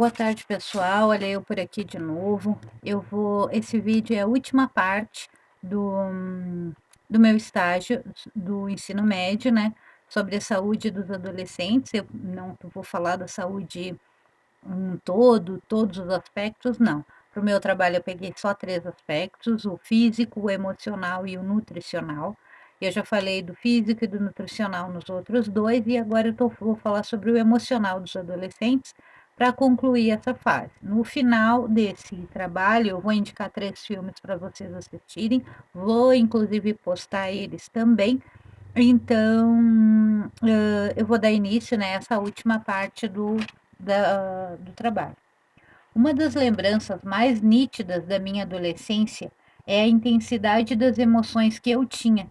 Boa tarde, pessoal. Olha eu por aqui de novo. Esse vídeo é a última parte do meu estágio do ensino médio, né? Sobre a saúde dos adolescentes. Eu não vou falar da saúde todos os aspectos, não. Para o meu trabalho, eu peguei só 3 aspectos: o físico, o emocional e o nutricional. Eu já falei do físico e do nutricional nos outros dois, e agora vou falar sobre o emocional dos adolescentes para concluir essa fase. No final desse trabalho, eu vou indicar 3 filmes para vocês assistirem, vou inclusive postar eles também. Então, eu vou dar início nessa última parte do trabalho. Uma das lembranças mais nítidas da minha adolescência é a intensidade das emoções que eu tinha,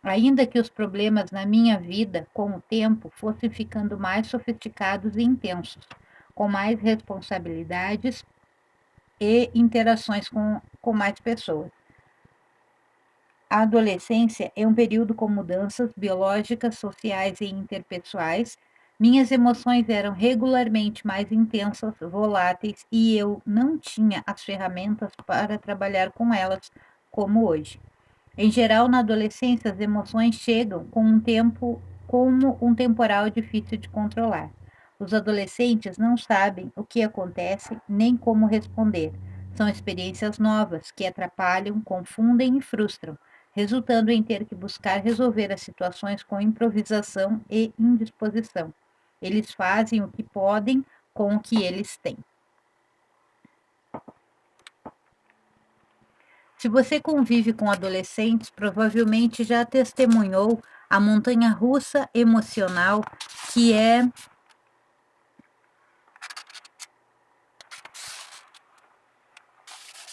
ainda que os problemas na minha vida, com o tempo, fossem ficando mais sofisticados e intensos, com mais responsabilidades e interações com mais pessoas. A adolescência é um período com mudanças biológicas, sociais e interpessoais. Minhas emoções eram regularmente mais intensas, voláteis, e eu não tinha as ferramentas para trabalhar com elas como hoje. Em geral, na adolescência, as emoções chegam como um temporal difícil de controlar. Os adolescentes não sabem o que acontece nem como responder. São experiências novas que atrapalham, confundem e frustram, resultando em ter que buscar resolver as situações com improvisação e indisposição. Eles fazem o que podem com o que eles têm. Se você convive com adolescentes, provavelmente já testemunhou a montanha-russa emocional que é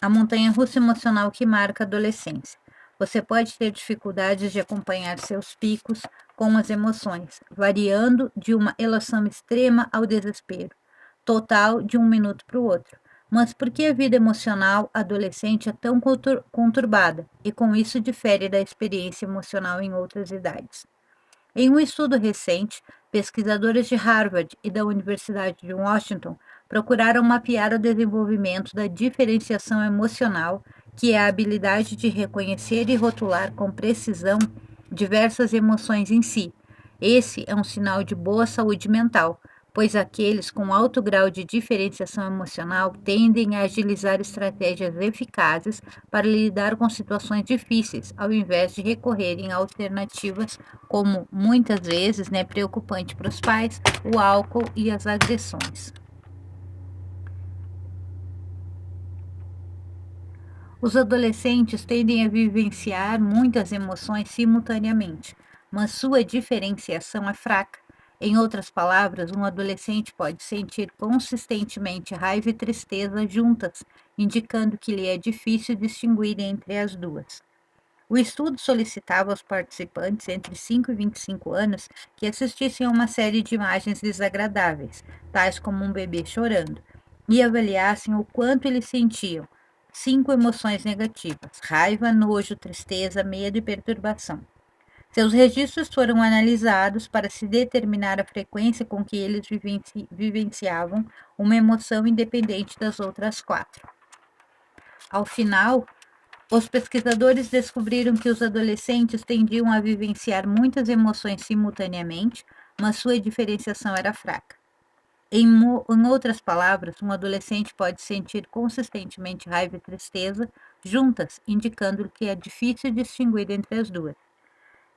a montanha-russa emocional que marca a adolescência. Você pode ter dificuldades de acompanhar seus picos com as emoções, variando de uma elação extrema ao desespero total de um minuto para o outro. Mas por que a vida emocional adolescente é tão conturbada e com isso difere da experiência emocional em outras idades? Em um estudo recente, pesquisadores de Harvard e da Universidade de Washington procuraram mapear o desenvolvimento da diferenciação emocional, que é a habilidade de reconhecer e rotular com precisão diversas emoções em si. Esse é um sinal de boa saúde mental, pois aqueles com alto grau de diferenciação emocional tendem a agilizar estratégias eficazes para lidar com situações difíceis, ao invés de recorrerem a alternativas como, muitas vezes, preocupante para os pais, o álcool e as agressões. Os adolescentes tendem a vivenciar muitas emoções simultaneamente, mas sua diferenciação é fraca. Em outras palavras, um adolescente pode sentir consistentemente raiva e tristeza juntas, indicando que lhe é difícil distinguir entre as duas. O estudo solicitava aos participantes entre 5 e 25 anos que assistissem a uma série de imagens desagradáveis, tais como um bebê chorando, e avaliassem o quanto eles sentiam 5 emoções negativas: raiva, nojo, tristeza, medo e perturbação. Seus registros foram analisados para se determinar a frequência com que eles vivenciavam uma emoção independente das outras 4. Ao final, os pesquisadores descobriram que os adolescentes tendiam a vivenciar muitas emoções simultaneamente, mas sua diferenciação era fraca. Em outras palavras, um adolescente pode sentir consistentemente raiva e tristeza juntas, indicando que é difícil distinguir entre as duas.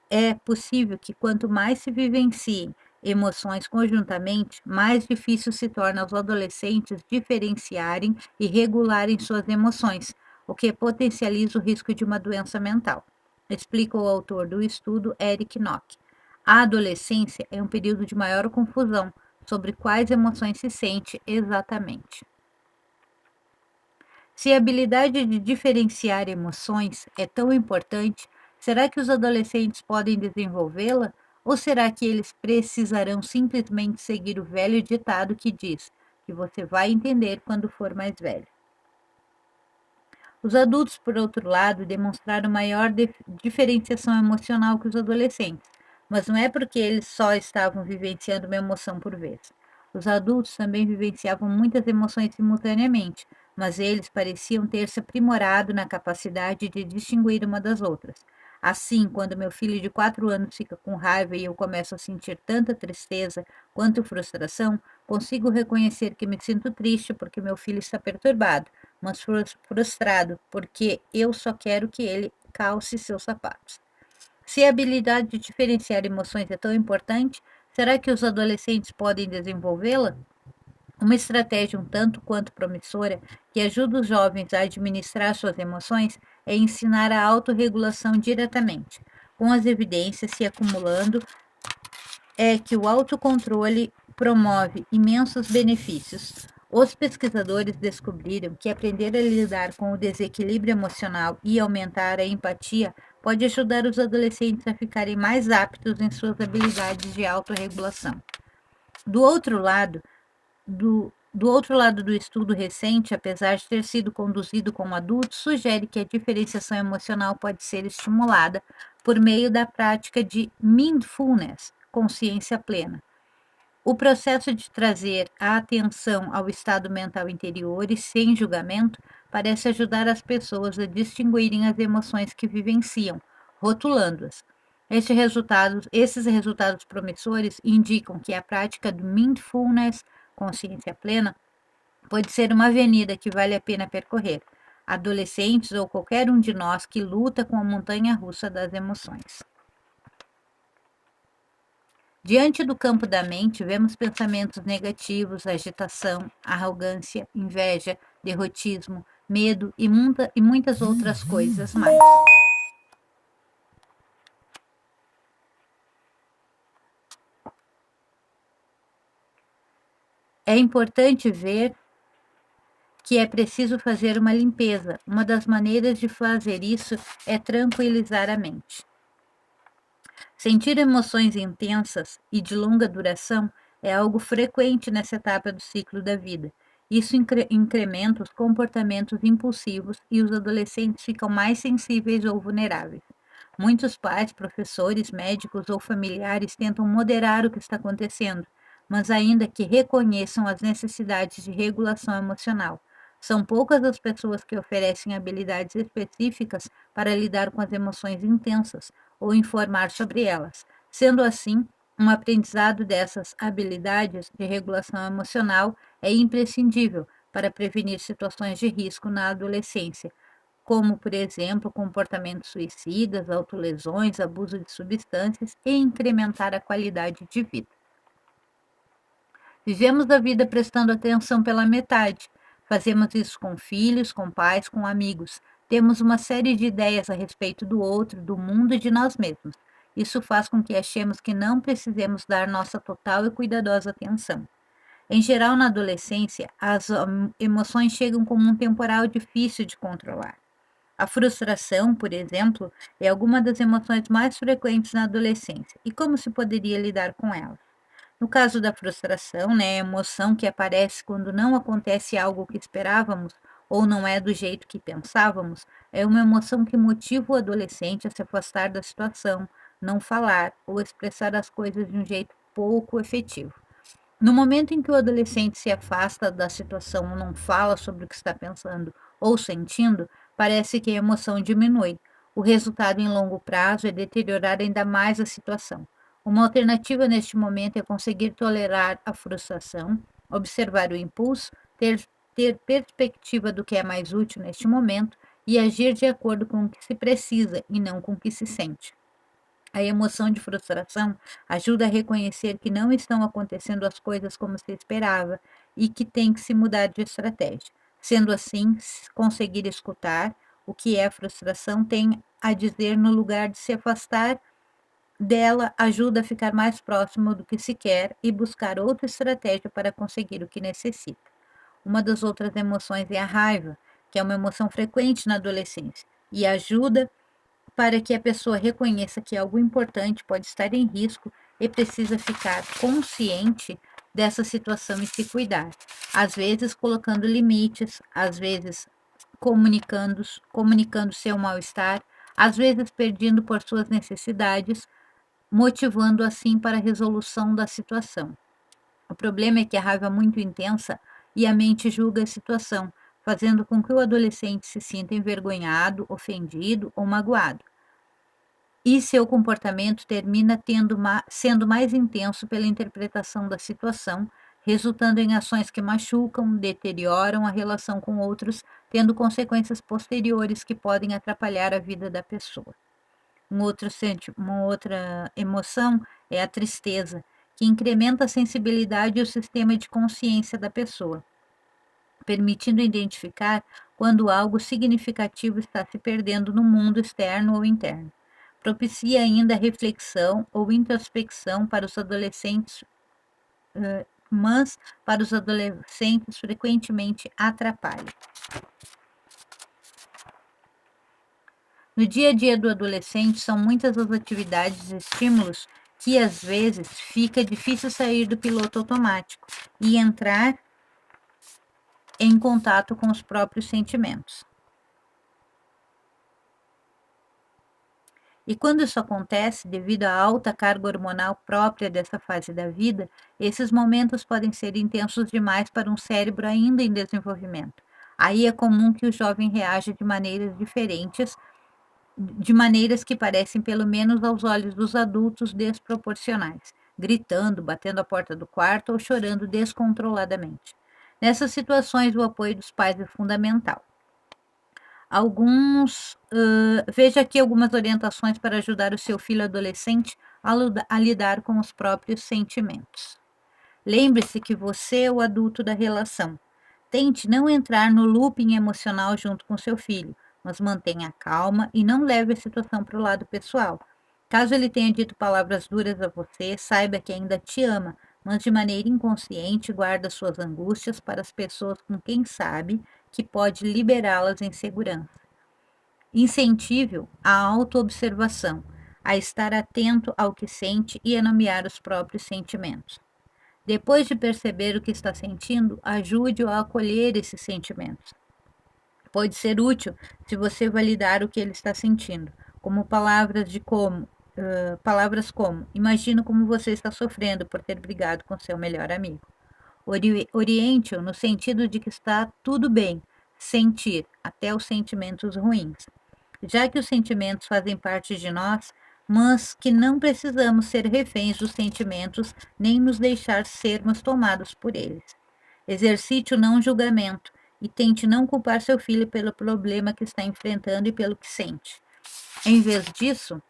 É possível que quanto mais se vivenciem emoções conjuntamente, mais difícil se torna aos adolescentes diferenciarem e regularem suas emoções, o que potencializa o risco de uma doença mental, explica o autor do estudo, Eric Nock. A adolescência é um período de maior confusão sobre quais emoções se sente exatamente. Se a habilidade de diferenciar emoções é tão importante, será que os adolescentes podem desenvolvê-la? Ou será que eles precisarão simplesmente seguir o velho ditado que diz que você vai entender quando for mais velho? Os adultos, por outro lado, demonstraram maior diferenciação emocional que os adolescentes, mas não é porque eles só estavam vivenciando uma emoção por vez. Os adultos também vivenciavam muitas emoções simultaneamente, mas eles pareciam ter se aprimorado na capacidade de distinguir uma das outras. Assim, quando meu filho de 4 anos fica com raiva e eu começo a sentir tanta tristeza quanto frustração, consigo reconhecer que me sinto triste porque meu filho está perturbado, mas frustrado porque eu só quero que ele calce seus sapatos. Se a habilidade de diferenciar emoções é tão importante, será que os adolescentes podem desenvolvê-la? Uma estratégia um tanto quanto promissora que ajuda os jovens a administrar suas emoções é ensinar a autorregulação diretamente. Com as evidências se acumulando, é que o autocontrole promove imensos benefícios. Os pesquisadores descobriram que aprender a lidar com o desequilíbrio emocional e aumentar a empatia pode ajudar os adolescentes a ficarem mais aptos em suas habilidades de autorregulação. Do outro lado, do outro lado do estudo recente, apesar de ter sido conduzido com adultos, sugere que a diferenciação emocional pode ser estimulada por meio da prática de mindfulness, consciência plena. O processo de trazer a atenção ao estado mental interior e sem julgamento parece ajudar as pessoas a distinguirem as emoções que vivenciam, rotulando-as. Esses resultados promissores indicam que a prática do mindfulness, consciência plena, pode ser uma avenida que vale a pena percorrer. Adolescentes ou qualquer um de nós que luta com a montanha russa das emoções. Diante do campo da mente, vemos pensamentos negativos, agitação, arrogância, inveja, derrotismo, medo e muitas outras coisas mais. É importante ver que é preciso fazer uma limpeza. Uma das maneiras de fazer isso é tranquilizar a mente. Sentir emoções intensas e de longa duração é algo frequente nessa etapa do ciclo da vida. Isso incrementa os comportamentos impulsivos e os adolescentes ficam mais sensíveis ou vulneráveis. Muitos pais, professores, médicos ou familiares tentam moderar o que está acontecendo, mas ainda que reconheçam as necessidades de regulação emocional. São poucas as pessoas que oferecem habilidades específicas para lidar com as emoções intensas ou informar sobre elas. Sendo assim, um aprendizado dessas habilidades de regulação emocional é imprescindível para prevenir situações de risco na adolescência, como, por exemplo, comportamentos suicidas, autolesões, abuso de substâncias e incrementar a qualidade de vida. Vivemos a vida prestando atenção pela metade. Fazemos isso com filhos, com pais, com amigos. Temos uma série de ideias a respeito do outro, do mundo e de nós mesmos. Isso faz com que achemos que não precisemos dar nossa total e cuidadosa atenção. Em geral, na adolescência, as emoções chegam como um temporal difícil de controlar. A frustração, por exemplo, é alguma das emoções mais frequentes na adolescência. E como se poderia lidar com ela? No caso da frustração, né, a emoção que aparece quando não acontece algo que esperávamos ou não é do jeito que pensávamos, é uma emoção que motiva o adolescente a se afastar da situação, não falar ou expressar as coisas de um jeito pouco efetivo. No momento em que o adolescente se afasta da situação ou não fala sobre o que está pensando ou sentindo, parece que a emoção diminui. O resultado em longo prazo é deteriorar ainda mais a situação. Uma alternativa neste momento é conseguir tolerar a frustração, observar o impulso, ter perspectiva do que é mais útil neste momento e agir de acordo com o que se precisa e não com o que se sente. A emoção de frustração ajuda a reconhecer que não estão acontecendo as coisas como se esperava e que tem que se mudar de estratégia. Sendo assim, conseguir escutar o que é a frustração tem a dizer no lugar de se afastar dela ajuda a ficar mais próximo do que se quer e buscar outra estratégia para conseguir o que necessita. Uma das outras emoções é a raiva, que é uma emoção frequente na adolescência e ajuda para que a pessoa reconheça que algo importante pode estar em risco e precisa ficar consciente dessa situação e se cuidar. Às vezes colocando limites, às vezes comunicando seu mal-estar, às vezes pedindo por suas necessidades, motivando assim para a resolução da situação. O problema é que a raiva é muito intensa e a mente julga a situação, fazendo com que o adolescente se sinta envergonhado, ofendido ou magoado. E seu comportamento termina sendo mais intenso pela interpretação da situação, resultando em ações que machucam, deterioram a relação com outros, tendo consequências posteriores que podem atrapalhar a vida da pessoa. Uma outra emoção é a tristeza, que incrementa a sensibilidade e o sistema de consciência da pessoa, permitindo identificar quando algo significativo está se perdendo no mundo externo ou interno. Propicia ainda a reflexão ou introspecção para os adolescentes, mas para os adolescentes frequentemente atrapalha. No dia a dia do adolescente, são muitas as atividades e estímulos que às vezes fica difícil sair do piloto automático e entrar em contato com os próprios sentimentos. E quando isso acontece, devido à alta carga hormonal própria dessa fase da vida, esses momentos podem ser intensos demais para um cérebro ainda em desenvolvimento. Aí é comum que o jovem reaja de maneiras diferentes, de maneiras que parecem, pelo menos aos olhos dos adultos, desproporcionais, gritando, batendo a porta do quarto ou chorando descontroladamente. Nessas situações, o apoio dos pais é fundamental. Veja aqui algumas orientações para ajudar o seu filho adolescente a lidar com os próprios sentimentos. Lembre-se que você é o adulto da relação. Tente não entrar no looping emocional junto com seu filho, mas mantenha calma e não leve a situação para o lado pessoal. Caso ele tenha dito palavras duras a você, saiba que ainda te ama, mas de maneira inconsciente guarda suas angústias para as pessoas com quem sabe que pode liberá-las em segurança. Incentive-o à autoobservação, a estar atento ao que sente e a nomear os próprios sentimentos. Depois de perceber o que está sentindo, ajude-o a acolher esses sentimentos. Pode ser útil se você validar o que ele está sentindo, como palavras como imagino como você está sofrendo por ter brigado com seu melhor amigo. Oriente-o no sentido de que está tudo bem sentir até os sentimentos ruins, já que os sentimentos fazem parte de nós, mas que não precisamos ser reféns dos sentimentos nem nos deixar sermos tomados por eles. Exercite o não julgamento e tente não culpar seu filho pelo problema que está enfrentando e pelo que sente. Em vez disso,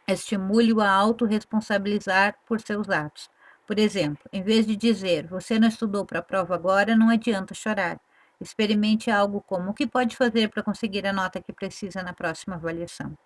estimule-o a autorresponsabilizar por seus atos. Por exemplo, em vez de dizer, você não estudou para a prova agora, não adianta chorar. Experimente algo como, o que pode fazer para conseguir a nota que precisa na próxima avaliação?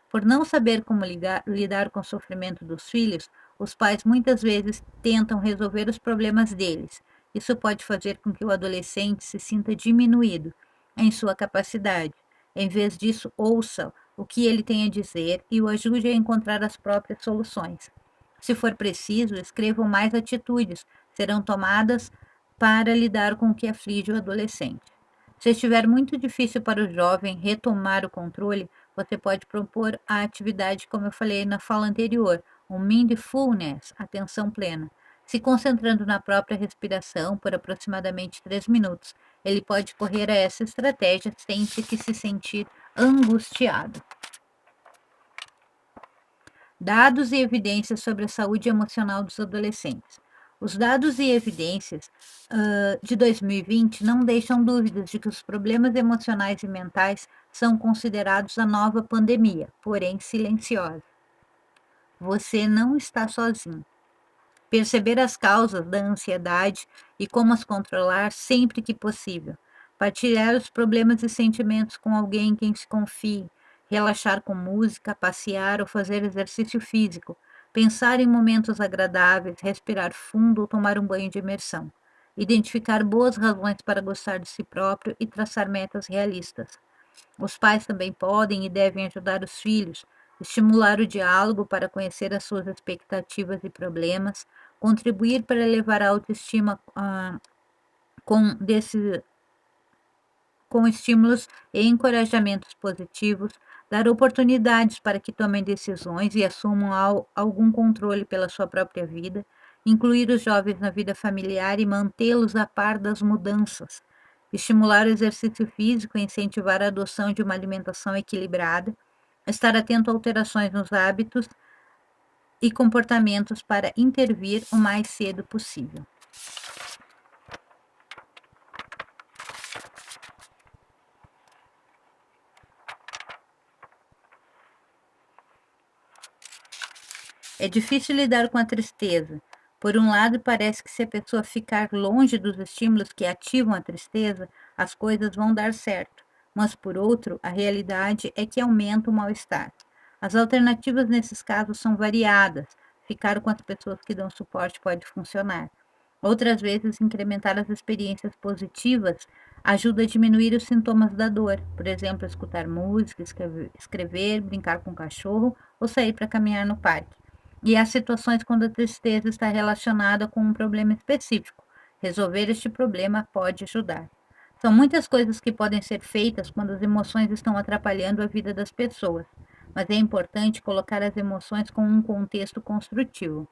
Por não saber como lidar com o sofrimento dos filhos, os pais muitas vezes tentam resolver os problemas deles. Isso pode fazer com que o adolescente se sinta diminuído em sua capacidade. Em vez disso, ouça o que ele tem a dizer e o ajude a encontrar as próprias soluções. Se for preciso, escrevam mais atitudes serão tomadas para lidar com o que aflige o adolescente. Se estiver muito difícil para o jovem retomar o controle, você pode propor a atividade, como eu falei na fala anterior, um mindfulness, atenção plena, se concentrando na própria respiração por aproximadamente 3 minutos. Ele pode correr a essa estratégia sempre que se sentir angustiado. Dados e evidências sobre a saúde emocional dos adolescentes. Os dados e evidências de 2020 não deixam dúvidas de que os problemas emocionais e mentais são considerados a nova pandemia, porém silenciosa. Você não está sozinho. Perceber as causas da ansiedade e como as controlar sempre que possível. Partilhar os problemas e sentimentos com alguém em quem se confie. Relaxar com música, passear ou fazer exercício físico. Pensar em momentos agradáveis, respirar fundo ou tomar um banho de imersão. Identificar boas razões para gostar de si próprio e traçar metas realistas. Os pais também podem e devem ajudar os filhos, estimular o diálogo para conhecer as suas expectativas e problemas, contribuir para elevar a autoestima com, com estímulos e encorajamentos positivos, dar oportunidades para que tomem decisões e assumam algum controle pela sua própria vida, incluir os jovens na vida familiar e mantê-los a par das mudanças, estimular o exercício físico e incentivar a adoção de uma alimentação equilibrada, estar atento a alterações nos hábitos e comportamentos para intervir o mais cedo possível. É difícil lidar com a tristeza. Por um lado, parece que se a pessoa ficar longe dos estímulos que ativam a tristeza, as coisas vão dar certo. Mas, por outro, a realidade é que aumenta o mal-estar. As alternativas nesses casos são variadas. Ficar com as pessoas que dão suporte pode funcionar. Outras vezes, incrementar as experiências positivas ajuda a diminuir os sintomas da dor. Por exemplo, escutar música, escrever, brincar com o cachorro ou sair para caminhar no parque. E há situações quando a tristeza está relacionada com um problema específico. Resolver este problema pode ajudar. São muitas coisas que podem ser feitas quando as emoções estão atrapalhando a vida das pessoas, mas é importante colocar as emoções com um contexto construtivo.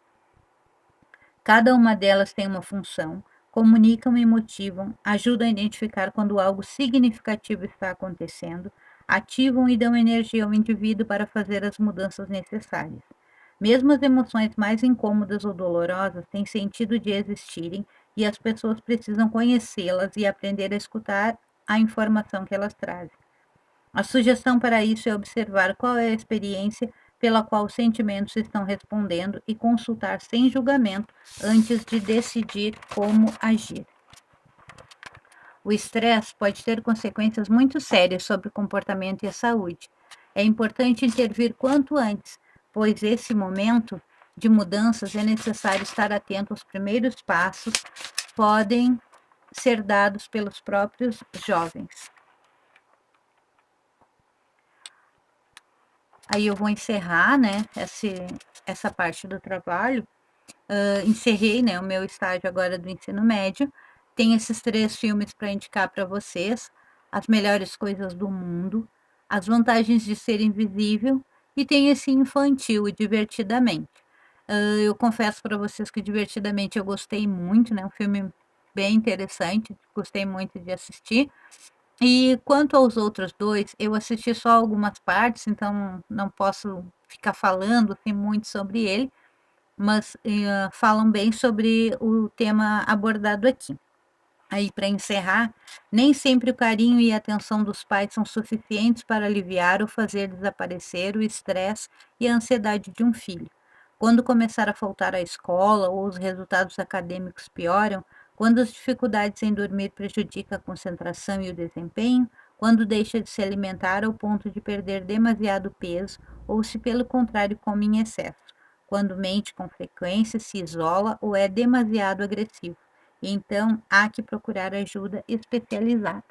Cada uma delas tem uma função, comunicam e motivam, ajudam a identificar quando algo significativo está acontecendo, ativam e dão energia ao indivíduo para fazer as mudanças necessárias. Mesmo as emoções mais incômodas ou dolorosas têm sentido de existirem e as pessoas precisam conhecê-las e aprender a escutar a informação que elas trazem. A sugestão para isso é observar qual é a experiência pela qual os sentimentos estão respondendo e consultar sem julgamento antes de decidir como agir. O estresse pode ter consequências muito sérias sobre o comportamento e a saúde. É importante intervir quanto antes, pois esse momento de mudanças é necessário estar atento aos primeiros passos, podem ser dados pelos próprios jovens. Aí eu vou encerrar, né, essa parte do trabalho. Encerrei, né, o meu estágio agora do ensino médio. Tem esses 3 filmes para indicar para vocês: As Melhores Coisas do Mundo, As Vantagens de Ser Invisível e tem esse infantil, o Divertidamente. Eu confesso para vocês que Divertidamente eu gostei muito, né, um filme bem interessante, gostei muito de assistir. E quanto aos outros 2, eu assisti só algumas partes, então não posso ficar falando, assim, muito sobre ele, mas, falam bem sobre o tema abordado aqui. Aí, para encerrar, nem sempre o carinho e a atenção dos pais são suficientes para aliviar ou fazer desaparecer o estresse e a ansiedade de um filho. Quando começar a faltar à escola ou os resultados acadêmicos pioram, quando as dificuldades em dormir prejudicam a concentração e o desempenho, quando deixa de se alimentar ao ponto de perder demasiado peso ou se pelo contrário come em excesso, quando mente com frequência, se isola ou é demasiado agressivo. Então, há que procurar ajuda especializada.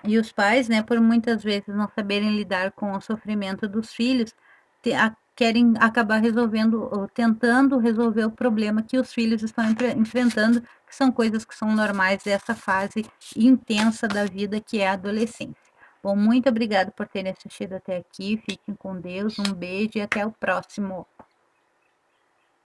E os pais, né, por muitas vezes não saberem lidar com o sofrimento dos filhos, querem acabar resolvendo ou tentando resolver o problema que os filhos estão enfrentando, que são coisas que são normais dessa fase intensa da vida que é a adolescência. Bom, muito obrigada por terem assistido até aqui. Fiquem com Deus, um beijo e até o próximo.